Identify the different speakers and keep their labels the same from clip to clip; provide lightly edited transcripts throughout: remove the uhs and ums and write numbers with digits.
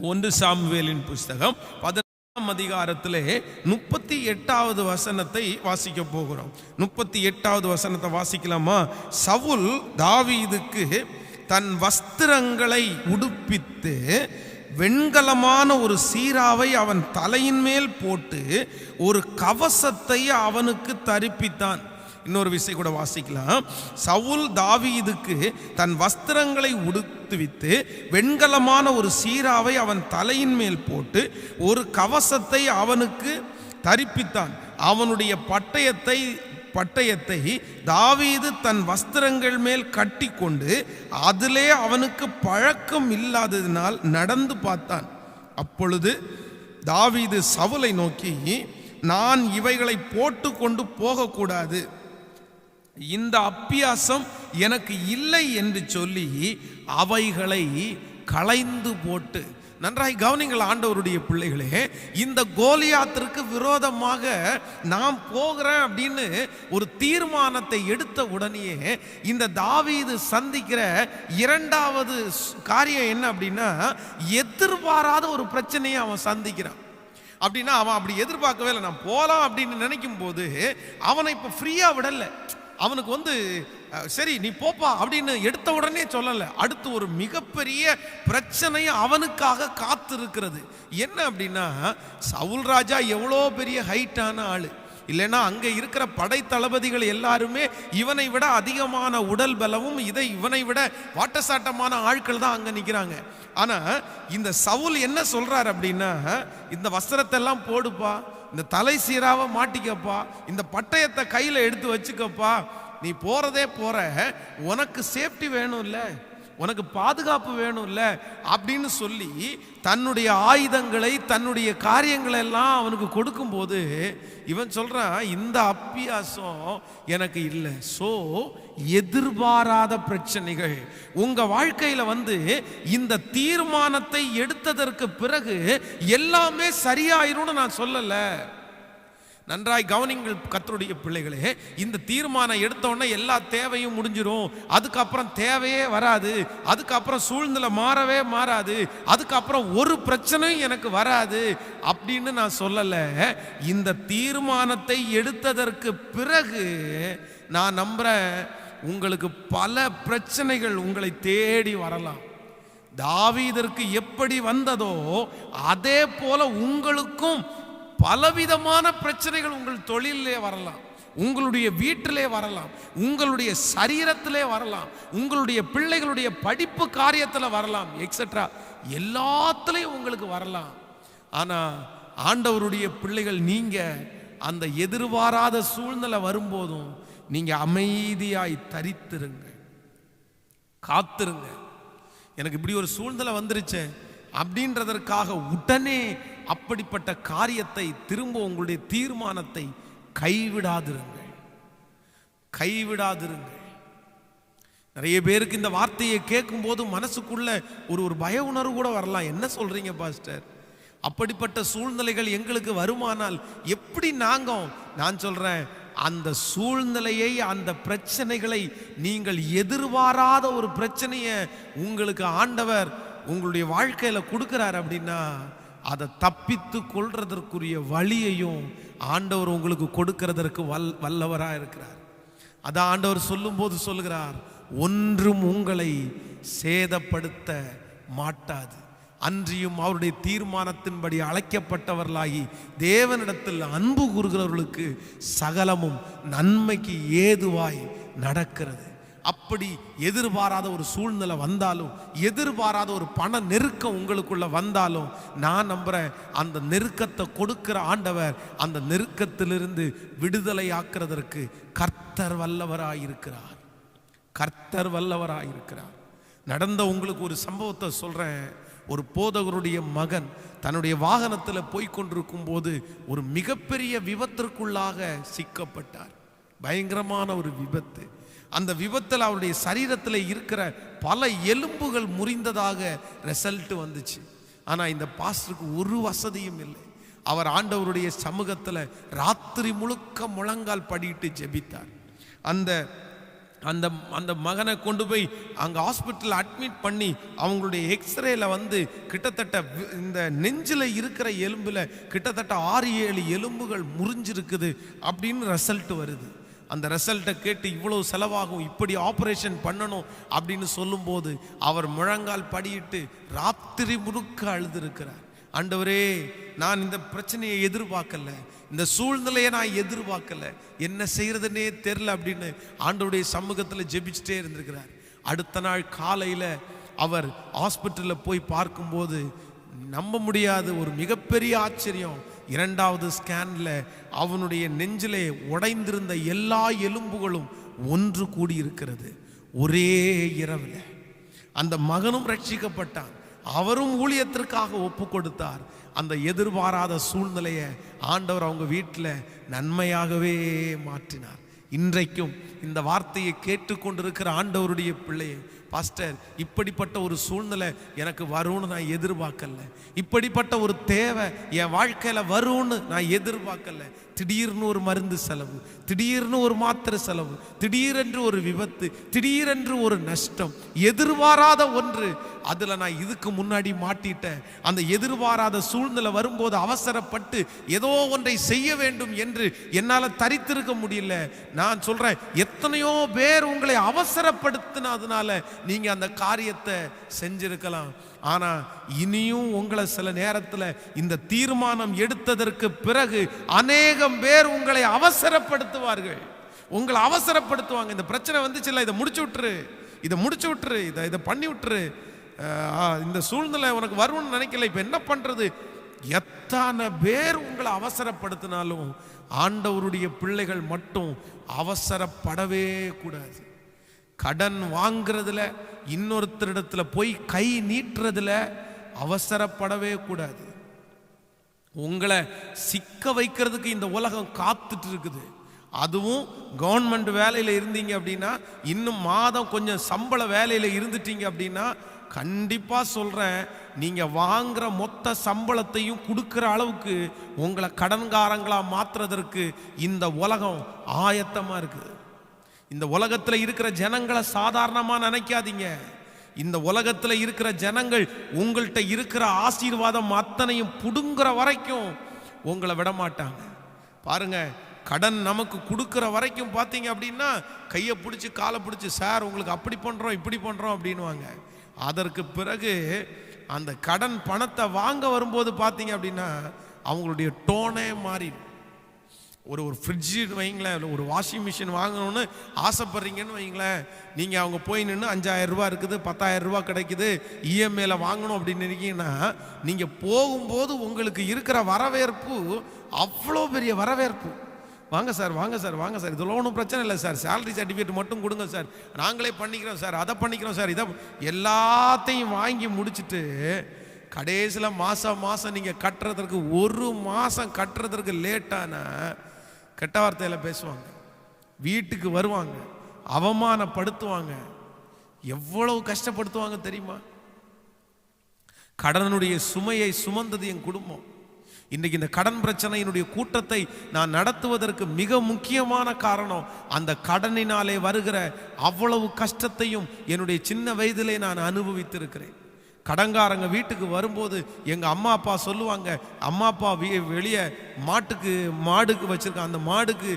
Speaker 1: 1 சாமுவேலின் புஸ்தகம் 18ஆம் அதிகாரத்திலே 38வது வசனத்தை வாசிக்க போகிறோம். 38வது வசனத்தை வாசிக்கலாமா? சவுல் தாவீதுக்கு தன் வஸ்திரங்களை உடுப்பித்து வெண்கலமான ஒரு சீராவை அவன் தலையின் மேல் போட்டு ஒரு கவசத்தை அவனுக்கு தரிப்பித்தான். இன்னொரு விஷயம் கூட வாசிக்கலாம். சவுல் தாவீதுக்கு தன் வஸ்திரங்களை உடுத்துவித்து வெண்கலமான ஒரு சீராவை அவன் தலையின் மேல் போட்டு ஒரு கவசத்தை அவனுக்கு தரிப்பித்தான். அவனுடைய பட்டயத்தை தாவீது தன் வஸ்திரங்கள் மேல் கட்டி கொண்டு அதிலே அவனுக்கு பழக்கம் இல்லாததினால் நடந்து பார்த்தான். அப்பொழுது தாவீது சவுலை நோக்கி, நான் இவைகளை போட்டு கொண்டு போகக்கூடாது, இந்த அப்பியாசம் எனக்கு இல்லை என்று சொல்லி அவைகளை களைந்து போட்டு. நன்றாய் கவனிங்கள் ஆண்டவருடைய பிள்ளைகளே, இந்த கோலியாத்திற்கு விரோதமாக நாம் போகிறேன் அப்படின்னு ஒரு தீர்மானத்தை எடுத்த உடனேயே இந்த தாவீது சந்திக்கிற இரண்டாவது காரியம் என்ன அப்படின்னா, எதிர்பாராத ஒரு பிரச்சனையை அவன் சந்திக்கிறான். அப்படின்னா அவன் அப்படி எதிர்பார்க்கவே இல்லை. நான் போகலாம் அப்படின்னு நினைக்கும் போது அவனை இப்போ ஃப்ரீயாக விடலை. அவனுக்கு சரி நீ போப்பா அப்படின்னு எடுத்த உடனே சொல்லலை. அடுத்து ஒரு மிகப்பெரிய பிரச்சனை அவனுக்காக காத்திருக்கிறது. என்ன அப்படின்னா, சவுல் ராஜா எவ்வளோ பெரிய ஹைட்டான ஆளு, இல்லைன்னா அங்கே இருக்கிற படை தளபதிகள் எல்லாருமே இவனை விட அதிகமான உடல் பலமும் இவனை விட வாட்டசாட்டமான ஆட்கள் தான் அங்கே நிற்கிறாங்க. ஆனால் இந்த சவுல் என்ன சொல்றார் அப்படின்னா, இந்த வஸ்திரத்தை எல்லாம் போடுப்பா, இந்த தலை சீராவை மாட்டிக்கப்பா, இந்த பட்டயத்தை கையில் எடுத்து வச்சுக்கப்பா, நீ போறதே போற, உனக்கு சேஃப்டி வேணும் இல்லை, உனக்கு பாதுகாப்பு வேணும் இல்லை அப்படின்னு சொல்லி தன்னுடைய ஆயுதங்களை தன்னுடைய காரியங்களை எல்லாம் அவனுக்கு கொடுக்கும்போது இவன் சொல்றான், இந்த அப்பியாசம் எனக்கு இல்லை. ஸோ எதிர்பாராத பிரச்சனைகள் உங்க வாழ்க்கையில இந்த தீர்மானத்தை எடுத்ததற்கு பிறகு எல்லாமே சரியாயிரும்னு நான் சொல்லலை. நன்றாய் கவனிங்கள் கர்த்தருடைய பிள்ளைகளே, இந்த தீர்மானம் எடுத்த உடனே எல்லா தேவையும் முடிஞ்சிடும், அதுக்கப்புறம் தேவையே வராது, அதுக்கப்புறம் சூழ்நிலை மாறவே மாறாது, அதுக்கப்புறம் ஒரு பிரச்சனையும் எனக்கு வராது அப்படின்னு நான் சொல்லலை. இந்த தீர்மானத்தை எடுத்ததற்கு பிறகு நான் நம்புறேன் உங்களுக்கு பல பிரச்சனைகள் உங்களை தேடி வரலாம். தாவீதற்கு எப்படி வந்ததோ அதே போல உங்களுக்கும் பலவிதமான பிரச்சனைகள் உங்கள் தொழிலே வரலாம், உங்களுடைய வீட்டிலே வரலாம், உங்களுடைய சரீரத்திலே வரலாம், உங்களுடைய பிள்ளைகளுடைய படிப்பு காரியத்தில் வரலாம், எக்ஸெட்ரா எல்லாத்துலேயும் உங்களுக்கு வரலாம். ஆனால் ஆண்டவருடைய பிள்ளைகள் நீங்க அந்த எதிர்பாராத சூழ்நிலை வரும்போதும் நீங்க அமைதியாய் தரித்திருங்க, காத்திருங்க. எனக்கு இப்படி ஒரு சூழ்நிலை வந்துருச்சு அப்படின்றதற்காக உடனே அப்படிப்பட்ட காரியத்தை திரும்ப உங்களுடைய தீர்மானத்தை கைவிடாதிருங்கள். நிறைய பேருக்கு இந்த வார்த்தையை கேட்கும் போது மனசுக்குள்ள ஒரு பய உணர்வு கூட வரலாம். என்ன சொல்றீங்க பாஸ்டர், அப்படிப்பட்ட சூழ்நிலைகள் எங்களுக்கு வருமானால் எப்படி நான் சொல்றேன், அந்த சூழ்நிலையை அந்த பிரச்சனைகளை நீங்கள் எதிர்பாராத ஒரு பிரச்சனையை உங்களுக்கு ஆண்டவர் உங்களுடைய வாழ்க்கையில கொடுக்கிறார் அப்படின்னா அதை தப்பித்து கொள்றதற்குரிய வழியையும் ஆண்டவர் உங்களுக்கு கொடுக்கிறதற்கு வல்லவராக இருக்கிறார். அதான் ஆண்டவர் சொல்லும் போது சொல்லுகிறார், ஒன்றும் உங்களை சேதப்படுத்த மாட்டாது. அன்றியும் அவருடைய தீர்மானத்தின்படி அழைக்கப்பட்டவர்களாகி தேவனிடத்தில் அன்பு கூறுகிறவர்களுக்கு சகலமும் நன்மைக்கு ஏதுவாய் நடக்கிறது. அப்படி எதிர்பாராத ஒரு சூழ்நிலை வந்தாலும், எதிர்பாராத ஒரு பண நெருக்கம் உங்களுக்குள்ள வந்தாலும் நான் நம்புறேன், அந்த நெருக்கத்தை கொடுக்கிற ஆண்டவர் அந்த நெருக்கத்திலிருந்து விடுதலை ஆக்குறதற்கு கர்த்தர் வல்லவராயிருக்கிறார். நடந்த உங்களுக்கு ஒரு சம்பவத்தை சொல்றேன். ஒரு போதகருடைய மகன் தன்னுடைய வாகனத்தில் போய்கொண்டிருக்கும் போது ஒரு மிகப்பெரிய விபத்திற்குள்ளாக சிக்கப்பட்டார். பயங்கரமான ஒரு விபத்து. அந்த விபத்தில் அவருடைய சரீரத்தில் இருக்கிற பல எலும்புகள் முறிந்ததாக ரிசல்ட் வந்துச்சு. ஆனால் இந்த பாஸ்டருக்கு ஒரு வசதியும் இல்லை. அவர் ஆண்டவருடைய சமூகத்தில் ராத்திரி முழுக்க முழங்கால் படிட்டு ஜெபித்தார். அந்த அந்த அந்த மகனை கொண்டு போய் அங்கே ஹாஸ்பிட்டலில் அட்மிட் பண்ணி அவங்களுடைய எக்ஸ்ரேல கிட்டத்தட்ட இந்த நெஞ்சில் இருக்கிற எலும்பில் கிட்டத்தட்ட 6-7 எலும்புகள் முறிஞ்சிருக்குது அப்படின்னு ரிசல்ட் வருது. அந்த ரிசல்ட்டை கேட்டு இவ்வளோ செலவாகும், இப்படி ஆப்ரேஷன் பண்ணணும் அப்படின்னு சொல்லும்போது அவர் முழங்கால் படியிட்டு ராத்திரி முழுக்க அழுதுருக்கிறார். ஆண்டவரே, நான் இந்த பிரச்சனையை எதிர்பார்க்கல, இந்த சூழ்நிலையை நான் எதிர்பார்க்கல, என்ன செய்யறதுன்னே தெரில அப்படின்னு ஆண்டவருடைய சமூகத்தில் ஜெபிச்சுட்டே இருந்திருக்கிறார். அடுத்த நாள் காலையில் அவர் ஹாஸ்பிட்டலில் போய் பார்க்கும்போது நம்ப முடியாத ஒரு மிகப்பெரிய ஆச்சரியம். 2வது ஸ்கேனில் அவனுடைய நெஞ்சிலே உடைந்திருந்த எல்லா எலும்புகளும் ஒன்று கூடி இருக்கிறது. ஒரே இரவில் அந்த மகனும் ரட்சிக்கப்பட்டான், அவரும் ஊழியத்திற்காக ஒப்பு கொடுத்தார். அந்த எதிர்பாராத சூழ்நிலையை ஆண்டவர் அவங்க வீட்டில் நன்மையாகவே மாற்றினார். இன்றைக்கும் இந்த வார்த்தையை கேட்டுக்கொண்டிருக்கிற ஆண்டவருடைய பிள்ளையை, பாஸ்டர், இப்படிப்பட்ட ஒரு சூழ்நிலை எனக்கு வரும்னு நான் எதிர்பார்க்கல, இப்படிப்பட்ட ஒரு தேவை என் வாழ்க்கையில் வரும்னு நான் எதிர்பார்க்கல, திடீர்னு ஒரு மருந்து செலவு, திடீர்னு ஒரு மாத்திரை செலவு, திடீரென்று ஒரு விபத்து, திடீரென்று ஒரு நஷ்டம், எதிர்பாராத ஒன்று, அதில் நான் இதுக்கு முன்னாடி மாட்டிட்டேன். அந்த எதிர்பாராத சூழ்நிலை வரும்போது அவசரப்பட்டு ஏதோ ஒன்றை செய்ய வேண்டும் என்று என்னால் தரித்திருக்க முடியல. நான் சொல்கிறேன், எத்தனையோ பேர் உங்களை அவசரப்படுத்தினதுனால நீங்கள் அந்த காரியத்தை செஞ்சிருக்கலாம். ஆனால் இனியும் உங்களை சில நேரத்தில் இந்த தீர்மானம் எடுத்ததற்கு பிறகு அநேகம் பேர் உங்களை அவசரப்படுத்துவார்கள், உங்களை அவசரப்படுத்துவாங்க. இந்த பிரச்சனை வந்துச்சுல்ல, இதை முடிச்சு விட்டுரு, இதை முடிச்சு விட்டுரு, இதை பண்ணி விட்டுரு, இந்த சூழ்நிலை உனக்கு வரும்னு நினைக்கல, இப்போ என்ன பண்ணுறது? எத்தனை பேர் உங்களை அவசரப்படுத்தினாலும் ஆண்டவருடைய பிள்ளைகள் மட்டும் அவசரப்படவே கூடாது. கடன் வாங்குறதுல, இன்னொருத்தரிடத்துல போய் கை நீட்டுறதுல அவசரப்படவே கூடாது. உங்களை சிக்க வைக்கிறதுக்கு இந்த உலகம் காத்துட்டு இருக்குது. அதுவும் கவர்மெண்ட் வேலையில் இருந்தீங்க அப்படின்னா, இன்னும் மாதம் கொஞ்சம் சம்பள வேலையில் இருந்துட்டீங்க அப்படின்னா, கண்டிப்பாக சொல்கிறேன், நீங்கள் வாங்குற மொத்த சம்பளத்தையும் கொடுக்குற அளவுக்கு உங்களை கடன்காரங்களாக மாற்றுறதற்கு இந்த உலகம் ஆயத்தமாக இருக்குது. இந்த உலகத்தில் இருக்கிற ஜனங்களை சாதாரணமாக நினைக்காதீங்க. இந்த உலகத்தில் இருக்கிற ஜனங்கள் உங்கள்கிட்ட இருக்கிற ஆசீர்வாதம் அத்தனையும் புடுங்குற வரைக்கும் உங்களை விட மாட்டாங்க. பாருங்க, கடன் நமக்கு கொடுக்குற வரைக்கும் பார்த்தீங்க அப்படின்னா கையை பிடிச்சி காலை பிடிச்சி, சார் உங்களுக்கு அப்படி பண்ணுறோம் இப்படி பண்ணுறோம் அப்படின்வாங்க. அதற்கு பிறகு அந்த கடன் பணத்தை வாங்க வரும்போது பார்த்தீங்க அப்படின்னா அவங்களுடைய டோனே மாறி. ஒரு ஃப்ரிட்ஜு வைங்களேன், ஒரு வாஷிங் மிஷின் வாங்கணும்னு ஆசைப்படுறீங்கன்னு வைங்களேன், நீங்கள் அவங்க போய் நின்று 5000 ரூபா இருக்குது, 10,000 ரூபா கிடைக்குது, இஎம்ஐல வாங்கணும் அப்படின்னு இருக்கீங்கன்னா, நீங்கள் போகும்போது உங்களுக்கு இருக்கிற வரவேற்பு அவ்வளோ பெரிய வரவேற்பு. வாங்க சார், வாங்க சார், வாங்க சார், இதில் ஒன்றும் பிரச்சனை இல்லை சார், சேலரி சர்டிஃபிகேட் மட்டும் கொடுங்க சார், நாங்களே பண்ணிக்கிறோம் சார், அதை பண்ணிக்கிறோம் சார், இதை எல்லாத்தையும் வாங்கி முடிச்சுட்டு கடைசியில் மாதம் நீங்கள் கட்டுறதற்கு 1 மாதம் கட்டுறதற்கு லேட்டான கெட்ட வார்த்தையில் பேசுவாங்க, வீட்டுக்கு வருவாங்க, அவமானப்படுத்துவாங்க, எவ்வளவு கஷ்டப்படுத்துவாங்க தெரியுமா? கடனுடைய சுமையை சுமந்தது என் குடும்பம். இன்னைக்கு இந்த கடன் பிரச்சனையினுடைய கூட்டத்தை நான் நடத்துவதற்கு மிக முக்கியமான காரணம், அந்த கடனினாலே வருகிற அவ்வளவு கஷ்டத்தையும் என்னுடைய சின்ன வயதிலே நான் அனுபவித்திருக்கிறேன். கடன்காரங்க வீட்டுக்கு வரும்போது எங்கள் அம்மா அப்பா சொல்லுவாங்க, அம்மா அப்பா வெளியே மாடுக்கு வச்சுருக்காங்க, அந்த மாடுக்கு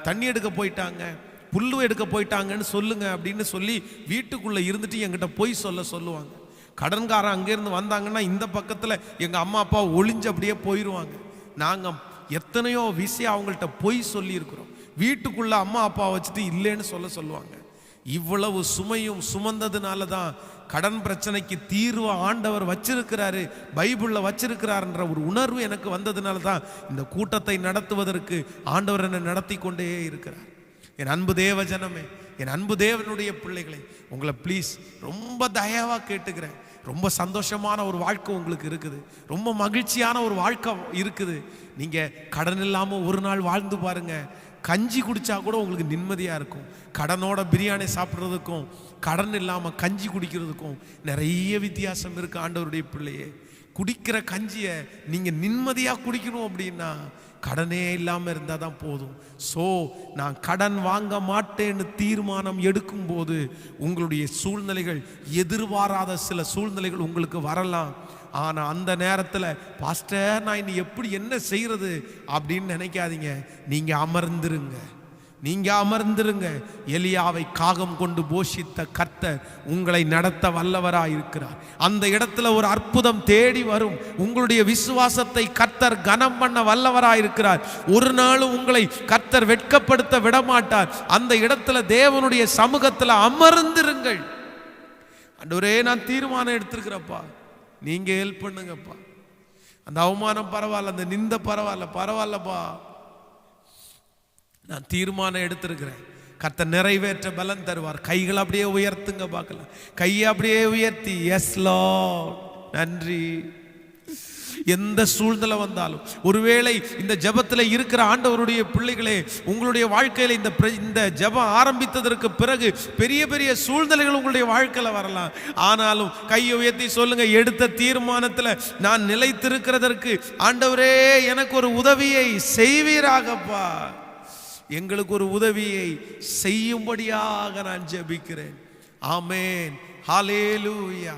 Speaker 1: தண்ணி எடுக்க போயிட்டாங்க, புல்லு எடுக்க போயிட்டாங்கன்னு சொல்லுங்க அப்படின்னு சொல்லி வீட்டுக்குள்ளே இருந்துட்டு என்கிட்ட பொய் சொல்லுவாங்க. கடன்காரன் அங்கேருந்து வந்தாங்கன்னா இந்த பக்கத்தில் எங்கள் அம்மா அப்பா ஒளிஞ்சு அப்படியே போயிடுவாங்க. நாங்கள் எத்தனையோ விஷயம் அவங்கள்ட்ட பொய் சொல்லியிருக்கிறோம், வீட்டுக்குள்ளே அம்மா அப்பா வச்சுட்டு இல்லைன்னு சொல்லுவாங்க. இவ்வளவு சுமையும் சுமந்ததுனால தான் கடன் பிரச்சனைக்கு தீர்வு ஆண்டவர் வச்சிருக்கிறாரு, பைபிளில் வச்சிருக்கிறாருன்ற ஒரு உணர்வு எனக்கு வந்ததுனால தான் இந்த கூட்டத்தை நடத்துவதற்கு ஆண்டவர் என்னை நடத்தி கொண்டே இருக்கிறார். என் அன்பு தேவ ஜனமே, என் அன்பு தேவனுடைய பிள்ளைகளை, உங்களை ப்ளீஸ் ரொம்ப தயவாக கேட்டுக்கிறேன். ரொம்ப சந்தோஷமான ஒரு வாழ்க்கை உங்களுக்கு இருக்குது, ரொம்ப மகிழ்ச்சியான ஒரு வாழ்க்கை இருக்குது. நீங்கள் கடன் இல்லாமல் ஒரு நாள் வாழ்ந்து பாருங்க, கஞ்சி குடித்தா கூட உங்களுக்கு நிம்மதியாக இருக்கும். கடனோட பிரியாணி சாப்பிட்றதுக்கும் கடன் இல்லாமல் கஞ்சி குடிக்கிறதுக்கும் நிறைய வித்தியாசம் இருக்குது. ஆண்டவருடைய பிள்ளையே, குடிக்கிற கஞ்சியை நீங்க நிம்மதியா குடிக்கணும் அப்படின்னா கடனே இல்லாம இருந்தா தான் போதும். நான் கடன் வாங்க மாட்டேன்னு தீர்மானம் எடுக்கும் போது உங்களுடைய சூழ்நிலைகள், எதிர்பாராத சில சூழ்நிலைகள் உங்களுக்கு வரலாம். ஆனா அந்த நேரத்தில் பாஸ்டர் நான் இனி எப்படி என்ன செய்யறது அப்படின்னு நினைக்காதீங்க. நீங்க அமர்ந்திருங்க. எலியாவை காகம் கொண்டு போஷித்த கர்த்தர் உங்களை நடத்த வல்லவராயிருக்கிறார். அந்த இடத்துல ஒரு அற்புதம் தேடி வரும். உங்களுடைய விசுவாசத்தை கர்த்தர் கனம் பண்ண வல்லவராயிருக்கிறார். ஒரு நாளும் உங்களை கர்த்தர் வெட்கப்படுத்த விடமாட்டார். அந்த இடத்துல தேவனுடைய சமூகத்தில் அமர்ந்திருங்கள். ஆண்டவரே நான் தீர்மானம் எடுத்திருக்கிறப்பா, நீங்க ஹெல்ப் பண்ணுங்கப்பா. அந்த அவமானம் பரவாயில்ல, அந்த நிந்த பரவாயில்லப்பா, நான் தீர்மானம் எடுத்திருக்கிறேன். கர்த்தர் நிறைவேற்ற பலன் தருவார். கைகள் அப்படியே உயர்த்துங்க பார்க்கலாம். கையை அப்படியே உயர்த்தி எஸ் லார்ட், நன்றி. எந்த சூழ்நிலை வந்தாலும், ஒருவேளை இந்த ஜெபத்தில் இருக்கிற ஆண்டவருடைய பிள்ளைகளே, உங்களுடைய வாழ்க்கையில் இந்த ஜெபம் ஆரம்பித்ததற்கு பிறகு பெரிய பெரிய சூழ்நிலைகள் உங்களுடைய வாழ்க்கையில் வரலாம். ஆனாலும் கையை உயர்த்தி சொல்லுங்க, எடுத்த தீர்மானத்தில் நான் நிலைத்திருக்கிறதற்கு ஆண்டவரே எனக்கு ஒரு உதவியை செய்வீராகப்பா. எங்களுக்கு ஒரு உதவியை செய்யும்படியாக நான் ஜெபிக்கிறேன். ஆமென், ஹல்லேலூயா.